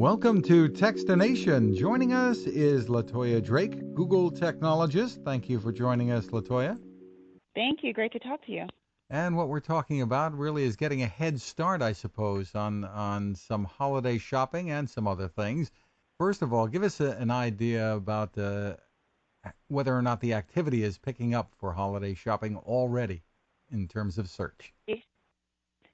Welcome to Techstination. Joining us is LaToya Drake, Google Technologist. Thank you for joining us, LaToya. Thank you. Great to talk to you. And what we're talking about really is getting a head start, I suppose, on some holiday shopping and some other things. First of all, give us an idea about whether or not the activity is picking up for holiday shopping already in terms of search.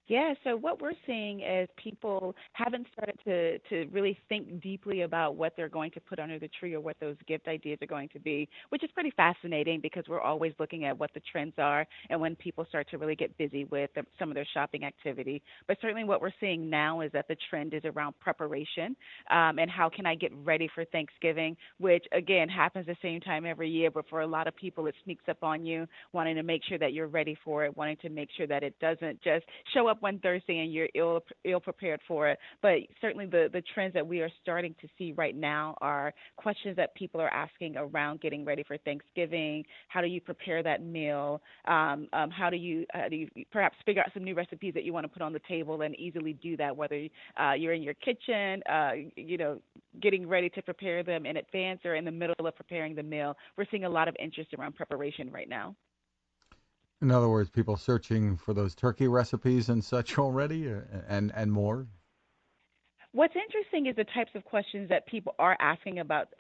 Yeah, so what we're seeing is people haven't started to really think deeply about what they're going to put under the tree or what those gift ideas are going to be, which is pretty fascinating because we're always looking at what the trends are and when people start to really get busy with some of their shopping activity. But certainly what we're seeing now is that the trend is around preparation, and how can I get ready for Thanksgiving, which again happens the same time every year, but for a lot of people it sneaks up on you, wanting to make sure that you're ready for it, wanting to make sure that it doesn't just show up one Thursday and you're ill prepared for it. But certainly the trends that we are starting to see right now are questions that people are asking around getting ready for Thanksgiving. How do you prepare that meal? How do you perhaps figure out some new recipes that you want to put on the table and easily do that, whether you're in your kitchen, getting ready to prepare them in advance or in the middle of preparing the meal. We're seeing a lot of interest around preparation right now. In other words, people searching for those turkey recipes and such already, and more. What's interesting is the types of questions that people are asking about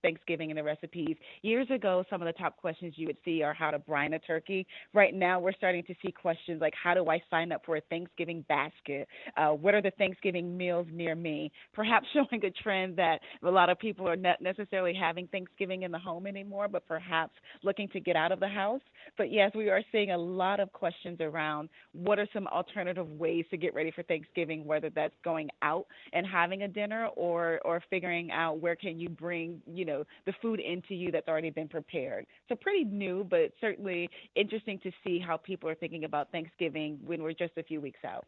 Thanksgiving and the recipes. Years ago, some of the top questions you would see are how to brine a turkey. Right now, we're starting to see questions like how do I sign up for a Thanksgiving basket? What are the Thanksgiving meals near me? Perhaps showing a trend that a lot of people are not necessarily having Thanksgiving in the home anymore, but perhaps looking to get out of the house. But yes, we are seeing a lot of questions around what are some alternative ways to get ready for Thanksgiving, whether that's going out and having a dinner or figuring out where can you bring, the food into you that's already been prepared. So pretty new, but certainly interesting to see how people are thinking about Thanksgiving when we're just a few weeks out.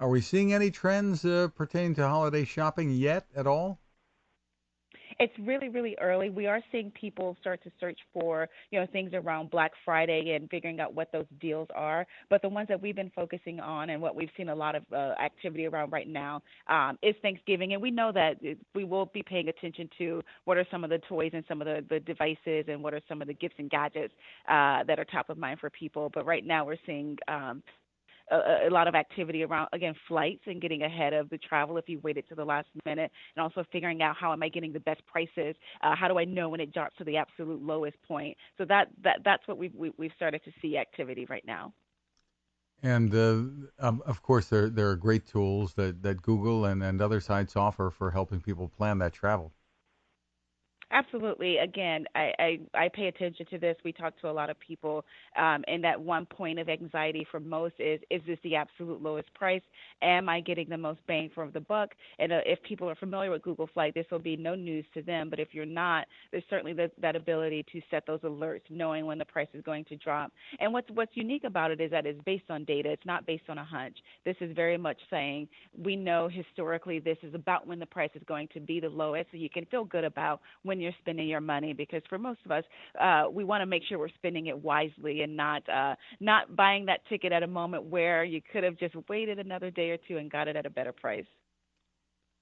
Are we seeing any trends pertaining to holiday shopping yet at all? It's really, really early. We are seeing people start to search for, things around Black Friday and figuring out what those deals are. But the ones that we've been focusing on and what we've seen a lot of activity around right now is Thanksgiving. And we know that we will be paying attention to what are some of the toys and some of the devices and what are some of the gifts and gadgets that are top of mind for people. But right now we're seeing a lot of activity around again flights and getting ahead of the travel if you waited to the last minute, and also figuring out how am I getting the best prices. How do I know when it drops to the absolute lowest point? So that's what we've started to see activity right now. And of course, there are great tools that Google and other sites offer for helping people plan that travel. Absolutely. Again, I pay attention to this. We talk to a lot of people, and that one point of anxiety for most is this the absolute lowest price? Am I getting the most bang for the buck? And if people are familiar with Google Flight, this will be no news to them. But if you're not, there's certainly that ability to set those alerts, knowing when the price is going to drop. And what's unique about it is that it's based on data. It's not based on a hunch. This is very much saying we know historically this is about when the price is going to be the lowest, so you can feel good about when you're spending your money, because for most of us, we want to make sure we're spending it wisely and not buying that ticket at a moment where you could have just waited another day or two and got it at a better price.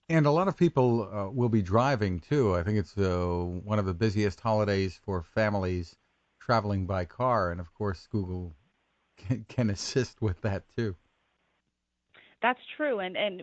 And a lot of people will be driving too. I think it's one of the busiest holidays for families traveling by car, and of course, Google can assist with that too. That's true, and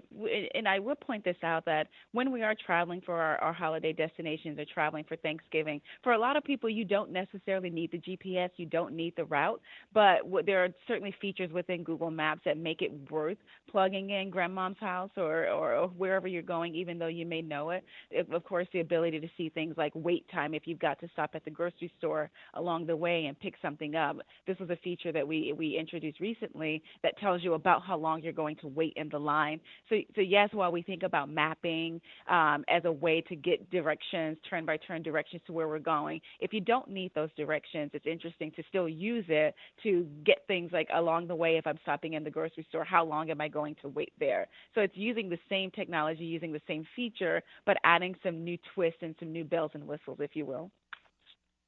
I would point this out that when we are traveling for our holiday destinations or traveling for Thanksgiving, for a lot of people, you don't necessarily need the GPS, you don't need the route, but there are certainly features within Google Maps that make it worth plugging in grandmom's house or wherever you're going, even though you may know it. Of course, the ability to see things like wait time if you've got to stop at the grocery store along the way and pick something up. This was a feature that we introduced recently that tells you about how long you're going to wait in the line. So yes, while we think about mapping as a way to get directions, turn by turn directions to where we're going, if you don't need those directions, it's interesting to still use it to get things like along the way. If I'm stopping in the grocery store, how long am I going to wait there? So it's using the same technology, using the same feature, but adding some new twists and some new bells and whistles, if you will.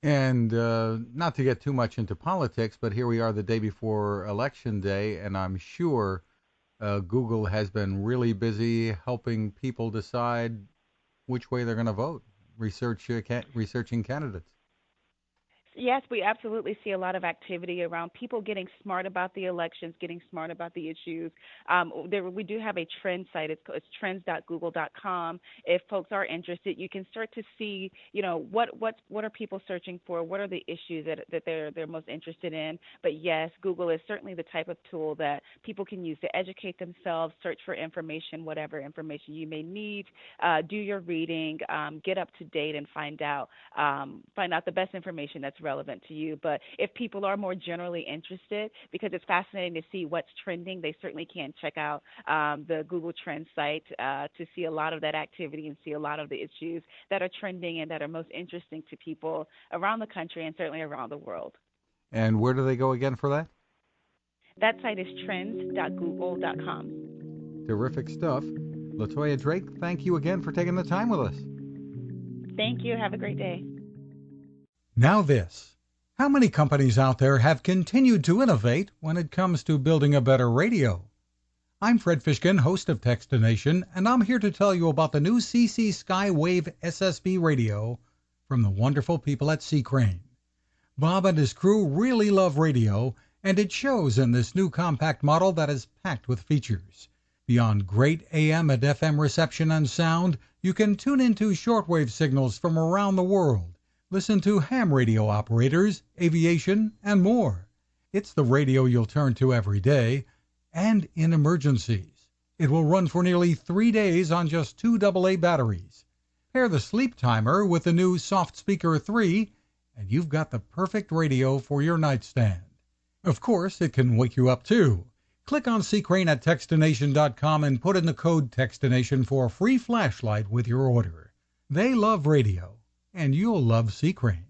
And not to get too much into politics, but here we are the day before Election Day, and I'm sure Google has been really busy helping people decide which way they're going to vote, researching candidates. Yes, we absolutely see a lot of activity around people getting smart about the elections, getting smart about the issues. We do have a trend site. It's trends.google.com. If folks are interested, you can start to see, what are people searching for? What are the issues that they're most interested in? But yes, Google is certainly the type of tool that people can use to educate themselves, search for information, whatever information you may need, do your reading, get up to date, and find out the best information that's relevant to you. But if people are more generally interested, because it's fascinating to see what's trending, they certainly can check out the Google Trends site to see a lot of that activity and see a lot of the issues that are trending and that are most interesting to people around the country and certainly around the world. And where do they go again for that? That site is trends.google.com. Terrific stuff. LaToya Drake, thank you again for taking the time with us. Thank you. Have a great day. Now this. How many companies out there have continued to innovate when it comes to building a better radio? I'm Fred Fishkin, host of Technologist, and I'm here to tell you about the new CC Skywave SSB radio from the wonderful people at C. Crane. Bob and his crew really love radio, and it shows in this new compact model that is packed with features. Beyond great AM and FM reception and sound, you can tune into shortwave signals from around the world, listen to ham radio operators, aviation, and more. It's the radio you'll turn to every day, and in emergencies. It will run for nearly 3 days on just 2 AA batteries. Pair the sleep timer with the new Soft Speaker 3, and you've got the perfect radio for your nightstand. Of course, it can wake you up too. Click on C. Crane at Technologist.com and put in the code Technologist for a free flashlight with your order. They love radio, and you'll love C. Crane.